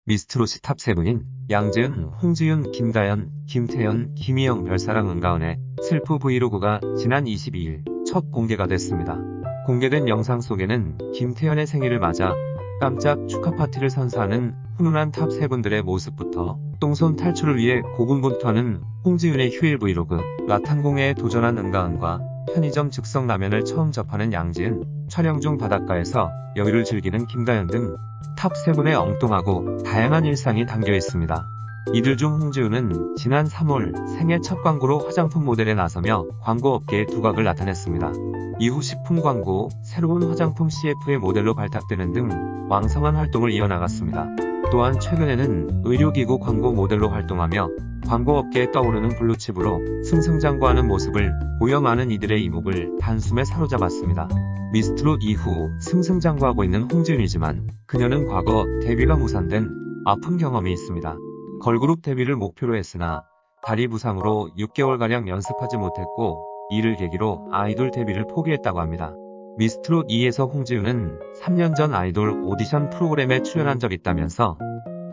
미스트롯이 탑7인 양지은, 홍지윤, 김다연, 김태연, 김희영 별사랑 은가은의 슬프 브이로그가 지난 22일 첫 공개가 됐습니다. 공개된 영상 속에는 김태연의 생일을 맞아 깜짝 축하 파티를 선사하는 훈훈한 탑7분들의 모습부터 똥손 탈출을 위해 고군분투하는 홍지윤의 휴일 브이로그, 라탄공예에 도전한 은가은과 편의점 즉석 라면을 처음 접하는 양지은, 촬영 중 바닷가에서 여유를 즐기는 김다연 등 탑7의 엉뚱하고 다양한 일상이 담겨 있습니다. 이들 중 홍지윤은 지난 3월 생애 첫 광고로 화장품 모델에 나서며 광고업계의 두각을 나타냈습니다. 이후 식품 광고, 새로운 화장품 CF의 모델로 발탁되는 등 왕성한 활동을 이어나갔습니다. 또한 최근에는 의료기구 광고 모델로 활동하며 광고업계에 떠오르는 블루칩으로 승승장구하는 모습을 보여 많은 이들의 이목을 단숨에 사로잡았습니다. 미스트롯 이후 승승장구하고 있는 홍지윤이지만 그녀는 과거 데뷔가 무산된 아픈 경험이 있습니다. 걸그룹 데뷔를 목표로 했으나 다리 부상으로 6개월가량 연습하지 못했고 이를 계기로 아이돌 데뷔를 포기했다고 합니다. 미스트롯 2에서 홍지윤은 3년 전 아이돌 오디션 프로그램에 출연한 적 있다면서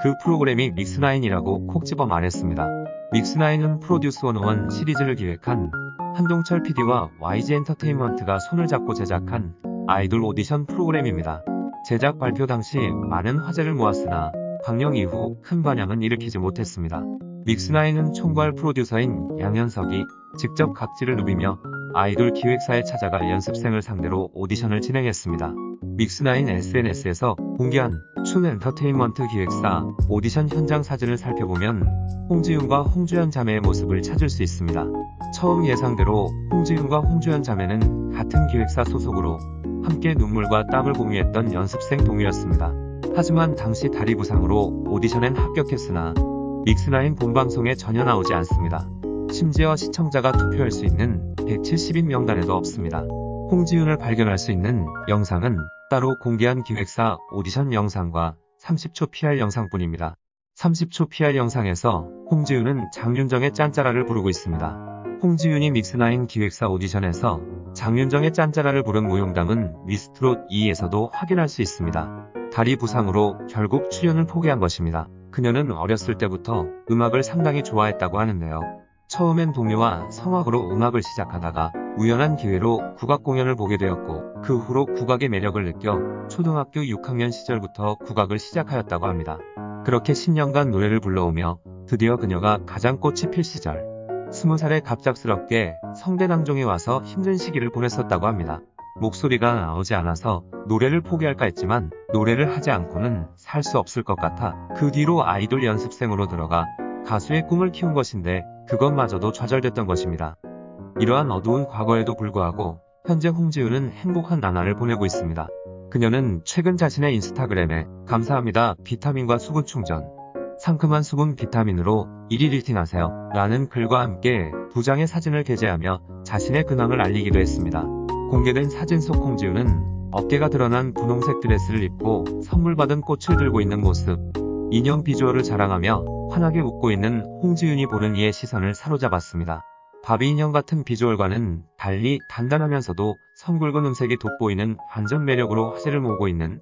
그 프로그램이 믹스나인이라고 콕 집어 말했습니다. 믹스나인은 프로듀스 101 시리즈를 기획한 한동철 PD와 YG 엔터테인먼트가 손을 잡고 제작한 아이돌 오디션 프로그램입니다. 제작 발표 당시 많은 화제를 모았으나 방영 이후 큰 반향은 일으키지 못했습니다. 믹스나인은 총괄 프로듀서인 양현석이 직접 각지를 누비며 아이돌 기획사에 찾아가 연습생을 상대로 오디션을 진행했습니다. 믹스나인 SNS에서 공개한 춘 엔터테인먼트 기획사 오디션 현장 사진을 살펴보면 홍지윤과 홍주연 자매의 모습을 찾을 수 있습니다. 처음 예상대로 홍지윤과 홍주연 자매는 같은 기획사 소속으로 함께 눈물과 땀을 공유했던 연습생 동료였습니다. 하지만 당시 다리 부상으로 오디션엔 합격했으나 믹스나인 본방송에 전혀 나오지 않습니다. 심지어 시청자가 투표할 수 있는 170인 명단에도 없습니다. 홍지윤을 발견할 수 있는 영상은 따로 공개한 기획사 오디션 영상과 30초 PR 영상뿐입니다. 30초 PR 영상에서 홍지윤은 장윤정의 짠짜라를 부르고 있습니다. 홍지윤이 믹스나인 기획사 오디션에서 장윤정의 짠짜라를 부른 무용담은 미스트롯 2에서도 확인할 수 있습니다. 다리 부상으로 결국 출연을 포기한 것입니다. 그녀는 어렸을 때부터 음악을 상당히 좋아했다고 하는데요. 처음엔 동요와 성악으로 음악을 시작하다가 우연한 기회로 국악 공연을 보게 되었고 그 후로 국악의 매력을 느껴 초등학교 6학년 시절부터 국악을 시작하였다고 합니다. 그렇게 10년간 노래를 불러오며 드디어 그녀가 가장 꽃이 필 시절 20살에 갑작스럽게 성대낭종이 와서 힘든 시기를 보냈었다고 합니다. 목소리가 나오지 않아서 노래를 포기할까 했지만 노래를 하지 않고는 살 수 없을 것 같아 그 뒤로 아이돌 연습생으로 들어가 가수의 꿈을 키운 것인데 그것마저도 좌절됐던 것입니다. 이러한 어두운 과거에도 불구하고 현재 홍지윤은 행복한 나날을 보내고 있습니다. 그녀는 최근 자신의 인스타그램에 감사합니다 비타민과 수분 충전, 상큼한 수분 비타민으로 1일 1팅 하세요 라는 글과 함께 2장의 사진을 게재하며 자신의 근황을 알리기도 했습니다. 공개된 사진 속 홍지윤은 어깨가 드러난 분홍색 드레스를 입고 선물 받은 꽃을 들고 있는 모습, 인형 비주얼을 자랑하며 환하게 웃고 있는 홍지윤이 보는 이의 시선을 사로잡았습니다. 바비 인형 같은 비주얼과는 달리 단단하면서도 선굵은 음색이 돋보이는 반전 매력으로 화제를 모으고 있는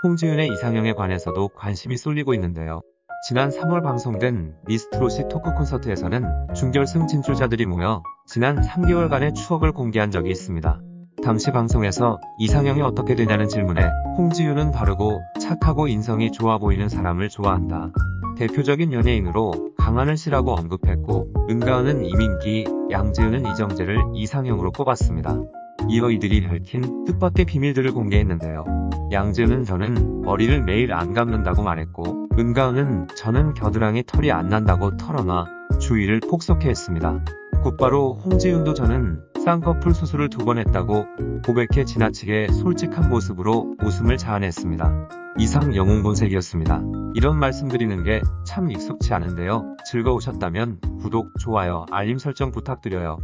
홍지윤의 이상형에 관해서도 관심이 쏠리고 있는데요. 지난 3월 방송된 미스트롯이 토크 콘서트에서는 준결승 진출자들이 모여 지난 3개월간의 추억을 공개한 적이 있습니다. 당시 방송에서 이상형이 어떻게 되냐는 질문에 홍지윤은 바르고 착하고 인성이 좋아 보이는 사람을 좋아한다. 대표적인 연예인으로 강하늘 씨라고 언급했고 은가은은 이민기, 양지은은 이정재를 이상형으로 꼽았습니다. 이어 이들이 밝힌 뜻밖의 비밀들을 공개했는데요. 양지은은 저는 머리를 매일 안 감는다고 말했고 은가은은 저는 겨드랑이 털이 안 난다고 털어놔 주위를 폭소케 했습니다. 곧바로 홍지윤도 저는 쌍꺼풀 수술을 2번 했다고 고백해 지나치게 솔직한 모습으로 웃음을 자아냈습니다. 이상 영웅본색이었습니다. 이런 말씀드리는 게 참 익숙치 않은데요. 즐거우셨다면 구독, 좋아요, 알림 설정 부탁드려요.